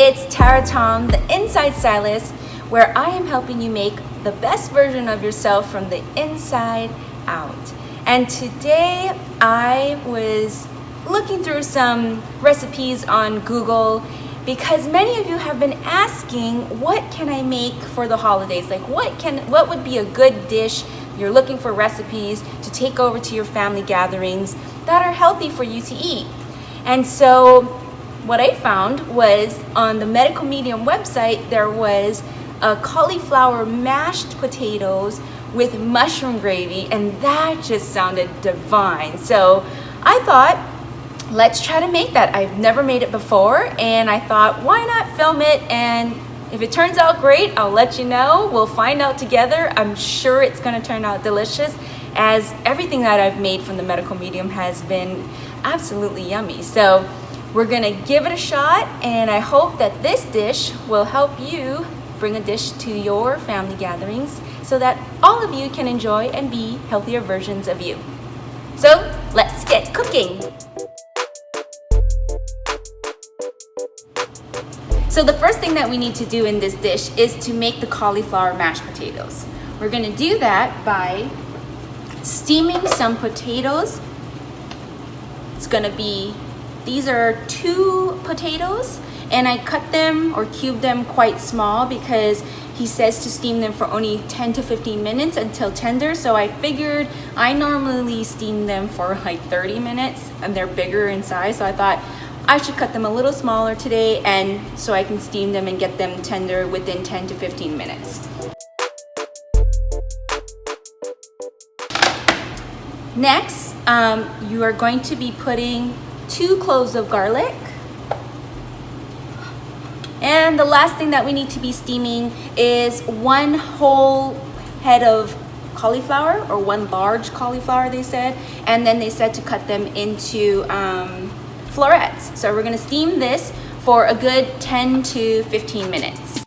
it's Tara Tom, the Inside Stylist, where I am helping you make the best version of yourself from the inside out. And today I was looking through some recipes on Google because many of you have been asking, what can I make for the holidays? Like what would be a good dish? You're looking for recipes to take over to your family gatherings that are healthy for you to eat. And so what I found was on the Medium website, there was a cauliflower mashed potatoes with mushroom gravy, and that just sounded divine. So I thought, let's try to make that. I've never made it before, and I thought, why not film it? And if it turns out great, I'll let you know. We'll find out together. I'm sure it's gonna turn out delicious, as everything that I've made from the Medium has been absolutely yummy. So we're gonna give it a shot, and I hope that this dish will help you bring a dish to your family gatherings so that all of you can enjoy and be healthier versions of you. So let's get cooking. So the first thing that we need to do in this dish is to make the cauliflower mashed potatoes. We're gonna do that by steaming some potatoes. It's gonna be, these are 2 potatoes, and I cut them or cube them quite small because he says to steam them for only 10 to 15 minutes until tender. So I figured I normally steam them for like 30 minutes and they're bigger in size. So I thought I should cut them a little smaller today, and so I can steam them and get them tender within 10 to 15 minutes. Next, you are going to be putting 2 cloves of garlic. And the last thing that we need to be steaming is 1 whole head of cauliflower, or 1 large cauliflower they said. And then they said to cut them into florets. So we're gonna steam this for a good 10 to 15 minutes.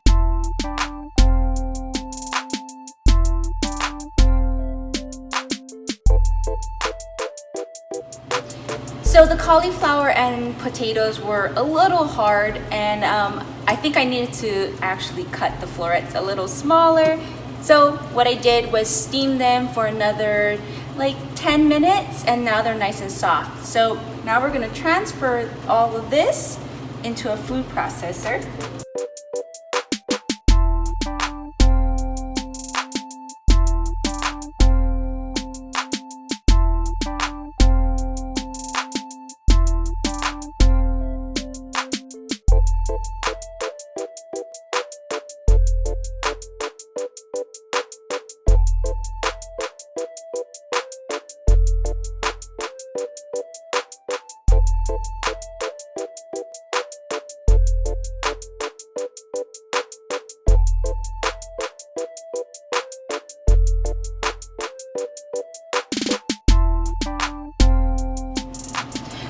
So the cauliflower and potatoes were a little hard, and I think I needed to actually cut the florets a little smaller. So what I did was steam them for another like 10 minutes, and now they're nice and soft. So now we're gonna transfer all of this into a food processor.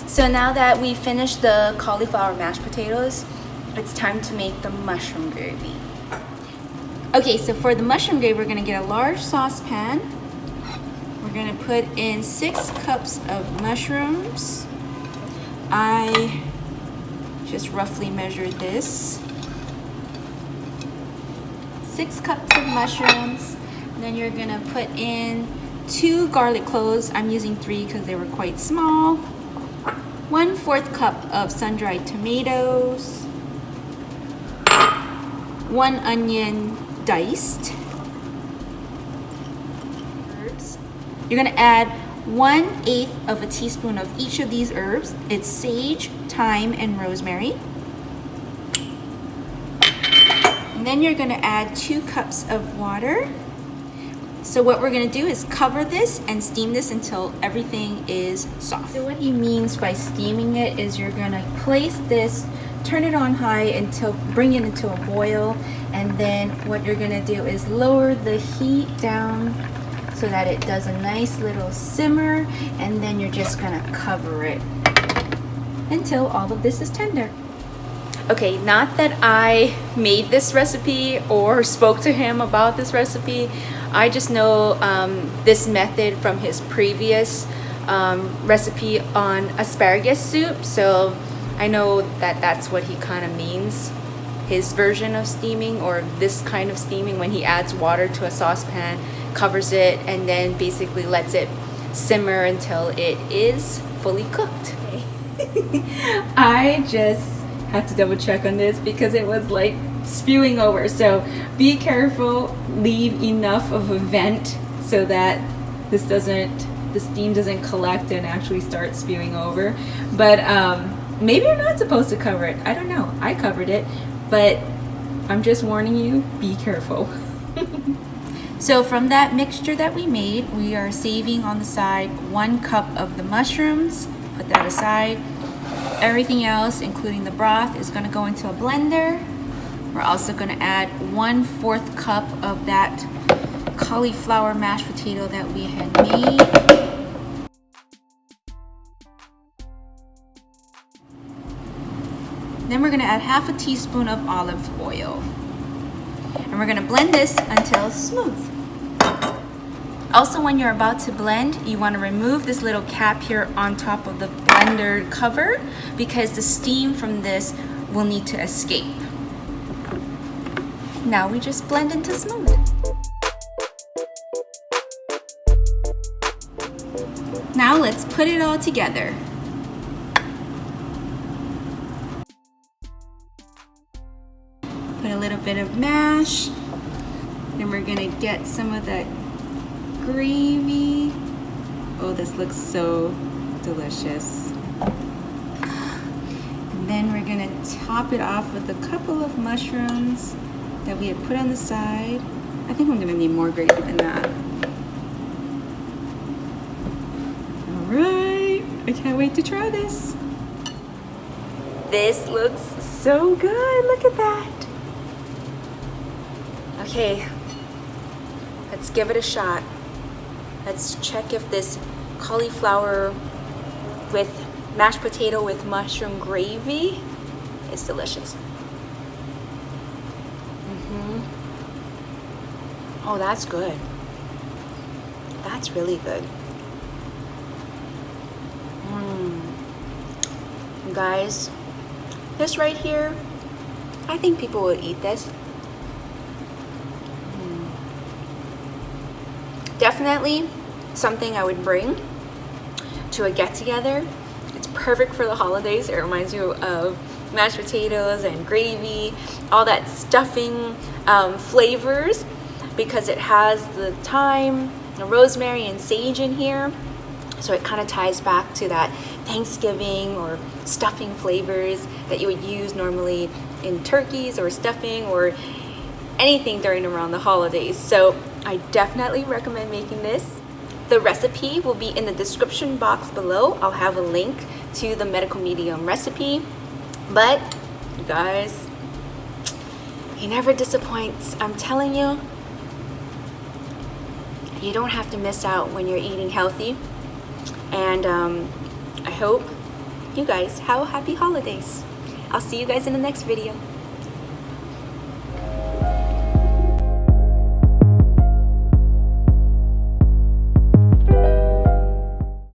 So now that we finished the cauliflower mashed potatoes, it's time to make the mushroom gravy. Okay, so for the mushroom gravy, we're gonna get a large saucepan. We're gonna put in 6 cups of mushrooms. I just roughly measured this. 6 cups of mushrooms. And then you're gonna put in 2 garlic cloves. I'm using 3 because they were quite small. 1/4 cup of sun-dried tomatoes, 1 onion diced. Herbs. You're gonna add 1/8 of a teaspoon of each of these herbs. It's sage, thyme, and rosemary. And then you're gonna add 2 cups of water. So what we're gonna do is cover this and steam this until everything is soft. So what he means by steaming it is you're gonna place this, turn it on high until, bring it into a boil, and then what you're gonna do is lower the heat down so that it does a nice little simmer, and then you're just gonna cover it until all of this is tender. Okay, not that I made this recipe or spoke to him about this recipe. I just know this method from his previous recipe on asparagus soup, so I know that that's what he kind of means his version of steaming, or this kind of steaming, when he adds water to a saucepan, covers it, and then basically lets it simmer until it is fully cooked. I just have to double check on this because it was like spewing over. So be careful, leave enough of a vent so that the steam doesn't collect and actually start spewing over. But maybe you're not supposed to cover it. I don't know. I covered it, but I'm just warning you, be careful. So from that mixture that we made, we are saving on the side 1 cup of the mushrooms. Put that aside. Everything else, including the broth, is going to go into a blender. We're also going to add 1/4 cup of that cauliflower mashed potato that we had made. Then we're going to add 1/2 teaspoon of olive oil. And we're going to blend this until smooth. Also, when you're about to blend, you want to remove this little cap here on top of the blender cover because the steam from this will need to escape. Now we just blend into smooth. Now let's put it all together. Put a little bit of mash. Then we're gonna get some of that gravy. Oh, this looks so delicious. And then we're gonna top it off with a couple of mushrooms that we had put on the side. I think I'm gonna need more gravy than that. All right, I can't wait to try this. This looks so good, look at that. Okay, let's give it a shot. Let's check if this cauliflower with mashed potato with mushroom gravy is delicious. Oh, that's good. That's really good. You guys, this right here, I think people will eat this. Definitely something I would bring to a get-together. It's perfect for the holidays. It reminds you of mashed potatoes and gravy, all that stuffing flavors, because it has the thyme, the rosemary, and sage in here. So it kind of ties back to that Thanksgiving or stuffing flavors that you would use normally in turkeys or stuffing or anything during around the holidays. So I definitely recommend making this. The recipe will be in the description box below. I'll have a link to the medical medium recipe. But you guys, he never disappoints. I'm telling you, you don't have to miss out when you're eating healthy. And I hope you guys have happy holidays. I'll see you guys in the next video.